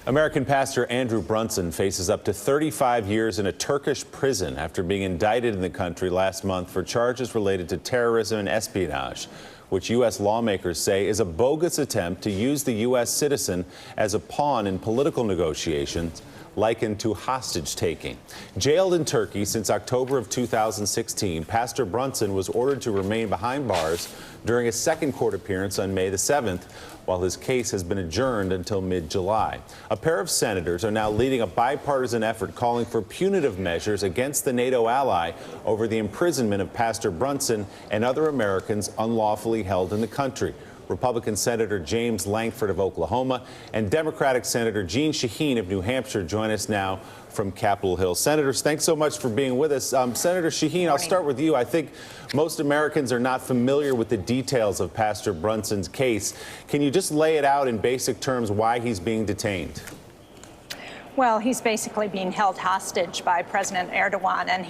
American pastor Andrew Brunson faces up to 35 years in a Turkish prison after being indicted in the country last month for charges related to terrorism and espionage, which U.S. lawmakers say is a bogus attempt to use the U.S. citizen as a pawn in political negotiations, likened to hostage-taking. Jailed in Turkey since October of 2016, Pastor Brunson was ordered to remain behind bars during a second court appearance on May the 7th, while his case has been adjourned until mid-July. A pair of senators are now leading a bipartisan effort calling for punitive measures against the NATO ally over the imprisonment of Pastor Brunson and other Americans unlawfully held in the country. Republican Senator James Lankford of Oklahoma and Democratic Senator Jeane Shaheen of New Hampshire join us now from Capitol Hill. Senators, thanks so much for being with us. Senator Shaheen, I'll start with you. I think most Americans are not familiar with the details of Pastor Brunson's case. Can you just lay it out in basic terms why he's being detained? Well, he's basically being held hostage by President Erdogan, and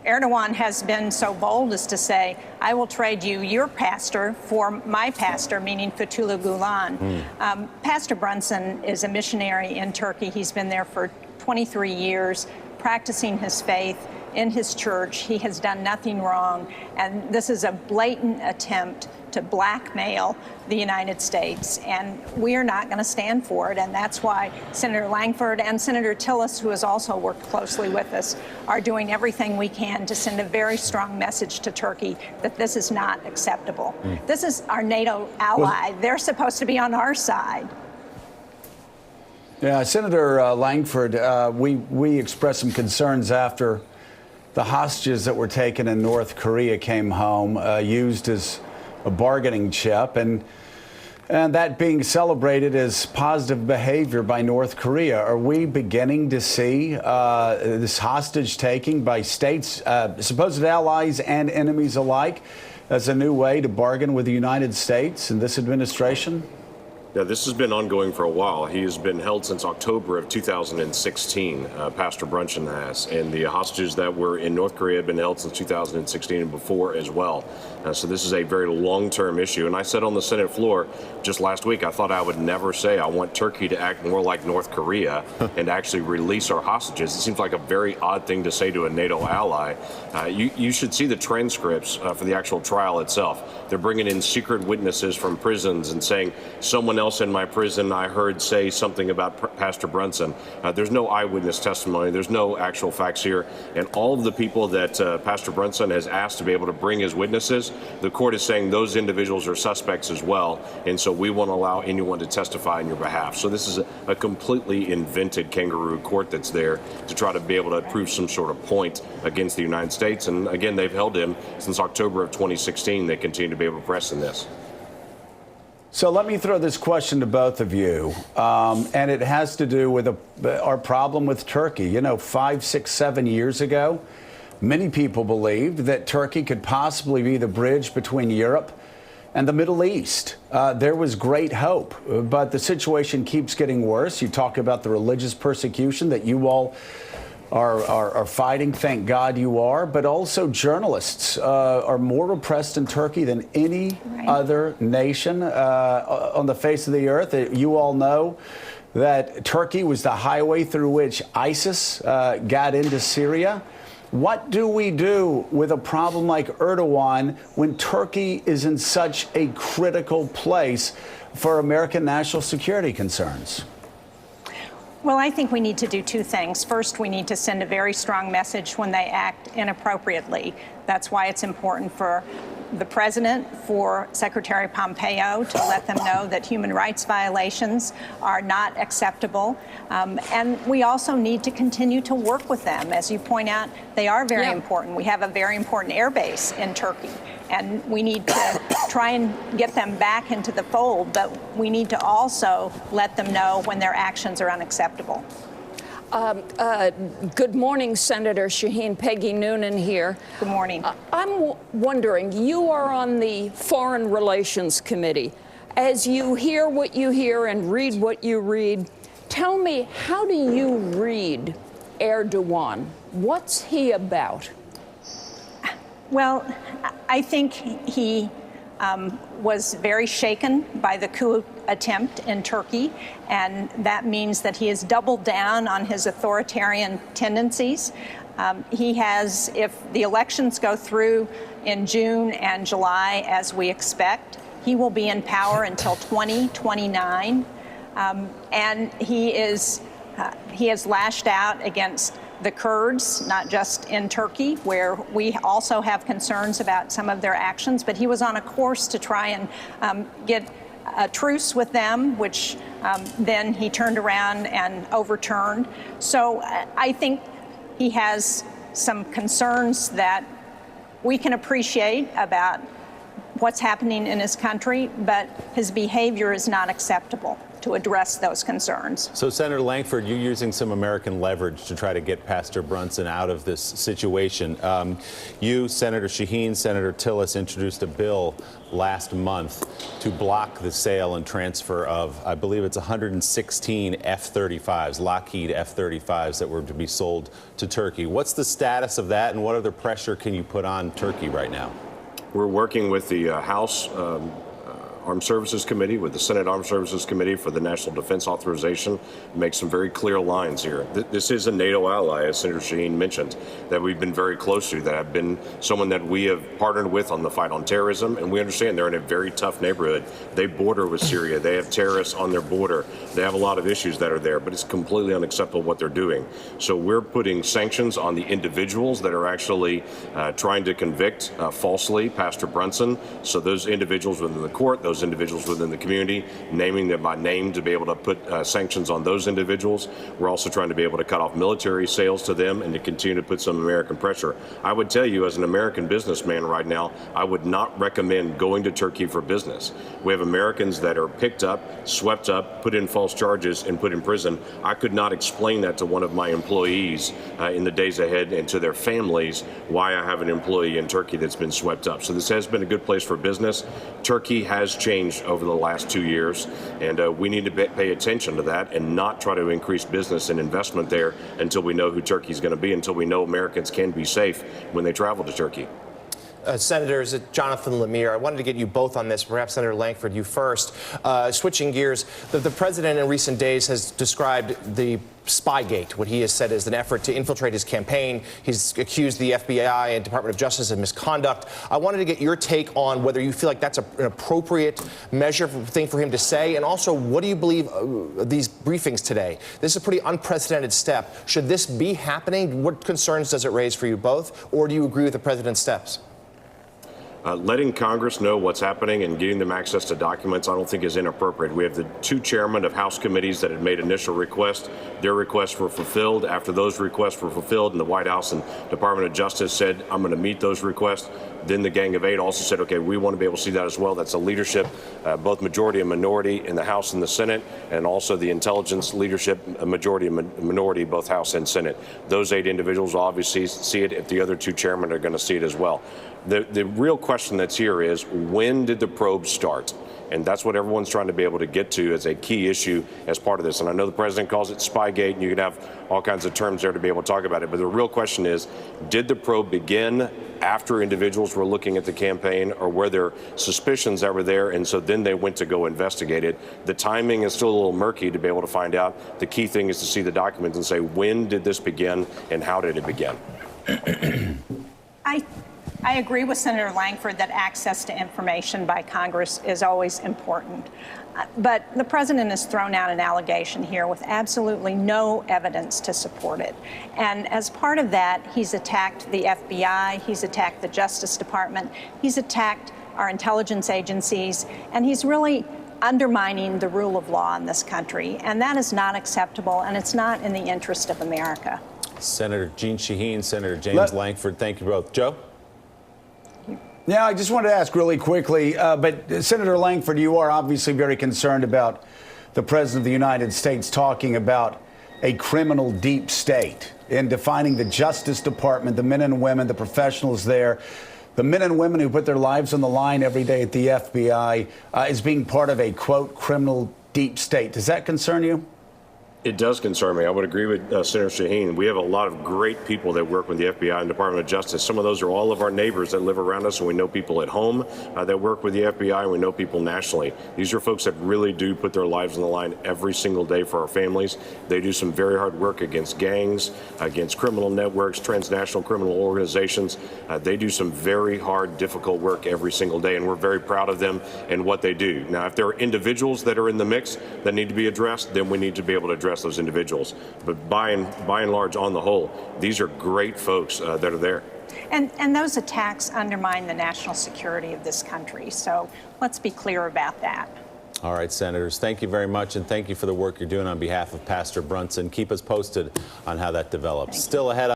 Erdogan has been so bold as to say, I will trade you your pastor for my pastor, meaning Fethullah Gulen. Pastor Brunson is a missionary in Turkey. He's been there for 23 years, practicing his faith in his church. He has done nothing wrong, and this is a blatant attempt to blackmail the United States, and we are not going to stand for it, and that's why Senator Lankford and Senator Tillis, who has also worked closely with us, are doing everything we can to send a very strong message to Turkey that this is not acceptable. This is our NATO ally. They're supposed to be on our side. Yeah, Senator Lankford, we expressed some concerns after the hostages that were taken in North Korea came home, used as a bargaining chip, and that being celebrated as positive behavior by North Korea. Are we beginning to see this hostage taking by states, supposed allies and enemies alike, as a new way to bargain with the United States and this administration? Yeah, this has been ongoing for a while. He has been held since October of 2016, Pastor Brunson has, and the hostages that were in North Korea have been held since 2016 and before as well. So this is a very long-term issue. And I said on the Senate floor just last week, I thought I would never say I want Turkey to act more like North Korea and actually release our hostages. It seems like a very odd thing to say to a NATO ally. You should see the transcripts for the actual trial itself. They're bringing in secret witnesses from prisons and saying, someone else in my prison I heard say something about Pastor Brunson. There's no eyewitness testimony. There's no actual facts here. And all of the people that Pastor Brunson has asked to be able to bring as witnesses, the court is saying those individuals are suspects as well. And so we won't allow anyone to testify on your behalf. So this is a completely invented kangaroo court that's there to try to be able to prove some sort of point against the United States. And again, they've held him since October of 2016. They continue to be able to press in this. So let me throw this question to both of you, and it has to do with our problem with Turkey. You know, 5, 6, 7 years ago, many people believed that Turkey could possibly be the bridge between Europe and the Middle East. There was great hope, but the situation keeps getting worse. You talk about the religious persecution that you all are fighting. Thank God you are. But also journalists are more repressed in Turkey than any other nation on the face of the earth. You all know that Turkey was the highway through which ISIS got into Syria. What do we do with a problem like Erdogan when Turkey is in such a critical place for American national security concerns? Well, I think we need to do two things. First, we need to send a very strong message when they act inappropriately. That's why it's important for the president, for Secretary Pompeo, to let them know that human rights violations are not acceptable. And we also need to continue to work with them. As you point out, they are very important. We have a very important air base in Turkey, and we need to try and get them back into the fold, but we need to also let them know when their actions are unacceptable. Good morning, Senator Shaheen. Peggy Noonan here. Good morning. I'm wondering, you are on the Foreign Relations Committee. As you hear what you hear and read what you read, tell me, how do you read Erdogan? What's he about? Well, I think he was very shaken by the coup attempt in Turkey, and that means that he has doubled down on his authoritarian tendencies. He has, if the elections go through in June and July as we expect, he will be in power until 2029, and he has lashed out against the Kurds, not just in Turkey, where we also have concerns about some of their actions, but he was on a course to try and get a truce with them, which then he turned around and overturned. So I think he has some concerns that we can appreciate about what's happening in his country, but his behavior is not acceptable to address those concerns. So, Senator Lankford, you're using some American leverage to try to get Pastor Brunson out of this situation. You, Senator Shaheen, Senator Tillis introduced a bill last month to block the sale and transfer of, I believe it's 116 F-35s, Lockheed F-35s that were to be sold to Turkey. What's the status of that, and what other pressure can you put on Turkey right now? We're working with the House Armed Services Committee, with the Senate Armed Services Committee for the National Defense Authorization, make some very clear lines here. This is a NATO ally, as Senator Shaheen mentioned, that we've been very close to, that have been someone that we have partnered with on the fight on terrorism, and we understand they're in a very tough neighborhood. They border with Syria. They have terrorists on their border. They have a lot of issues that are there, but it's completely unacceptable what they're doing. So we're putting sanctions on the individuals that are actually trying to convict falsely Pastor Brunson. So those individuals within the court, those individuals within the community, naming them by name to be able to put sanctions on those individuals. We're also trying to be able to cut off military sales to them and to continue to put some American pressure. I would tell you, as an American businessman right now, I would not recommend going to Turkey for business. We have Americans that are picked up, swept up, put in false charges, and put in prison. I could not explain that to one of my employees in the days ahead and to their families why I have an employee in Turkey that's been swept up. So this has been a good place for business. Turkey has changed over the last 2 years, and we need to pay attention to that and not try to increase business and investment there until we know who Turkey's going to be, until we know Americans can be safe when they travel to Turkey. Senators Jonathan Lemire, I wanted to get you both on this. Perhaps Senator Lankford, you first. Switching gears, the president in recent days has described the Spygate, what he has said is an effort to infiltrate his campaign. He's accused the FBI and Department of Justice of misconduct. I wanted to get your take on whether you feel like that's an appropriate measure thing for him to say, and also what do you believe these briefings today? This is a pretty unprecedented step. Should this be happening? What concerns does it raise for you both, or do you agree with the president's steps? Letting Congress know what's happening and getting them access to documents, I don't think is inappropriate. We have the two chairmen of House committees that had made initial requests. Their requests were fulfilled. After those requests were fulfilled and the White House and Department of Justice said, I'm going to meet those requests, then the Gang of Eight also said, okay, we want to be able to see that as well. That's a leadership, both majority and minority in the House and the Senate, and also the intelligence leadership, majority and minority, both House and Senate. Those 8 individuals will obviously see it if the other 2 chairmen are going to see it as well. The real question that's here is, when did the probe start? And that's what everyone's trying to be able to get to as a key issue as part of this. And I know the president calls it Spygate, and you could have all kinds of terms there to be able to talk about it. But the real question is, did the probe begin after individuals were looking at the campaign, or were there suspicions that were there, and so then they went to go investigate it? The timing is still a little murky to be able to find out. The key thing is to see the documents and say, when did this begin and how did it begin? I agree with Senator Lankford that access to information by Congress is always important. But the president has thrown out an allegation here with absolutely no evidence to support it. And as part of that, he's attacked the FBI, he's attacked the Justice Department, he's attacked our intelligence agencies, and he's really undermining the rule of law in this country. And that is not acceptable, and it's not in the interest of America. Senator Jeane Shaheen, Senator James Lankford, thank you both. Joe? Yeah, I just wanted to ask really quickly, but Senator Lankford, you are obviously very concerned about the President of the United States talking about a criminal deep state in defining the Justice Department, the men and women, the professionals there, the men and women who put their lives on the line every day at the FBI as being part of a, quote, criminal deep state. Does that concern you? It does concern me. I would agree with Senator Shaheen. We have a lot of great people that work with the FBI and Department of Justice. Some of those are all of our neighbors that live around us, and we know people at home that work with the FBI, and we know people nationally. These are folks that really do put their lives on the line every single day for our families. They do some very hard work against gangs, against criminal networks, transnational criminal organizations. They do some very hard, difficult work every single day, and we're very proud of them and what they do. Now, if there are individuals that are in the mix that need to be addressed, then we need to be able to address those individuals. But by and large, on the whole, these are great folks that are there. And those attacks undermine the national security of this country. So let's be clear about that. All right, Senators, thank you very much, and thank you for the work you're doing on behalf of Pastor Brunson. Keep us posted on how that develops. Still ahead.